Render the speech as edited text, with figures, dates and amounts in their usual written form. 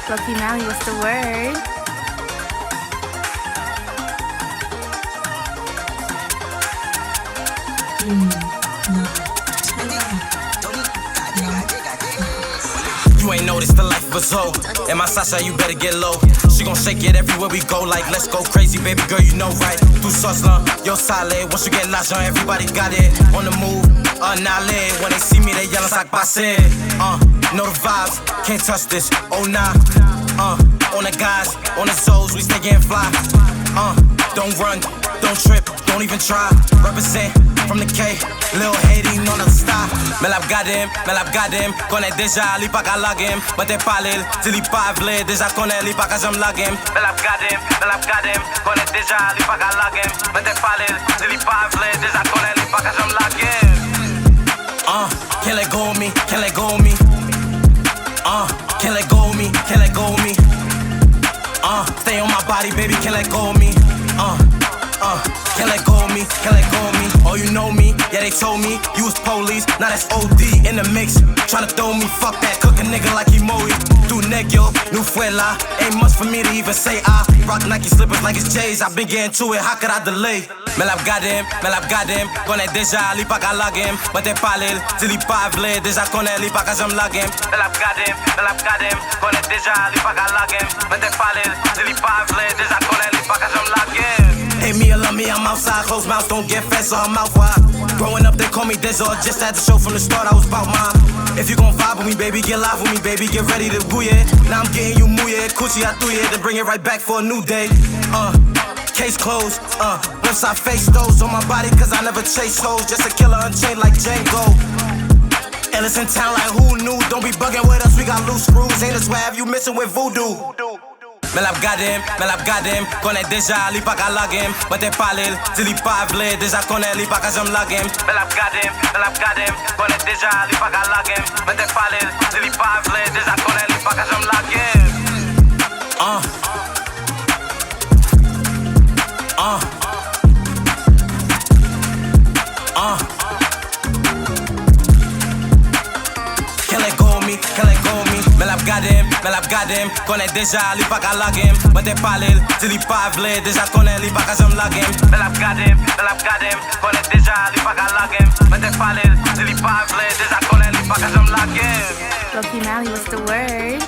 Loki Mally, what's the word? You ain't noticed the life of a Zoe. And my Sasha, you better get low. She gon' shake it everywhere we go, like let's go crazy, baby girl, you know right. Tu sos là, yo sale. Once you get l'argent, everybody got it. On the move, annihilate. When they see me, they yellin' like passé. Know the vibes, can't touch this. Oh nah, on the guys, on the souls, we stay getting fly. Don't run, don't trip, don't even try. Represent from the K, Lil Haiti, non le star. Mais la gardem, connaît déjà, li pa ka lagem. Mais t'es pas l'il, si li pa vle, déjà connaît, li pa ka jam lagem. Mais la gardem, connaît déjà, li pa ka lagem. Mais t'es pas l'il, si li pa vle, déjà connaît, li pa ka jam lagem. Can't let go of me, can't let go of me. Can't let go of me, can't let go of me. Stay on my body, baby, can't let go of me. Can't let go of me, can't let go of me. Oh, you know me, yeah, they told me you was police. Now that's OD in the mix. Tryna throw me, fuck that, cook a nigga like he Moe. Tu negro, new fuela. Ain't much for me to even say. I rock Nike slippers like it's J's. I've been getting to it, how could I delay? Mais la gardem, connaît déjà, li pa ka lagem. Mais t'es pas l'il, si li pa vle, déjà connaît, li pa ka jam lagem. Mais la gardem, connaît déjà, li pa ka lagem. Mais t'es pas l'il, si li pa vle, déjà connaît, li pa ka jam lagem. Hate me or love me, I'm outside, closed mouths don't get fed, so I'm out wide. Growing up, they call me Dizzle, just had the show from the start, I was about mine. If you gon' vibe with me, baby, get live with me, baby, get ready to boo ya. Now I'm getting you muye, coochie, I threw ya, then bring it right back for a new day. Case closed, once I face those on my body, cause I never chase hoes, just a killer unchained like Django. Illest in town like who knew, don't be bugging with us, we got loose screws, ain't a swab, you missing with voodoo. Mais la gardem, connaît déjà, li pa ka lagem. Mais t'es pas l'il, si li pa vle, déjà connaît, li pa ka jam lagem. Mais la gardem, connaît déjà, li pa ka lagem. Mais t'es pas l'il, si li pa vle, déjà connaît, li pa ka jam lagem. Can't let go of me, can't let go of me. Mais la gardem, connaît déjà, li pa ka lagem. Mais t'es pas l'il, si li pa vle, déjà connaît, li pa ka jam lagem. Mais la gardem, connaît déjà, li pa ka lagem. Mais t'es pas l'il, si li pa vle, déjà connaît, li pa ka jam lagem. Loki Mally, what's the word?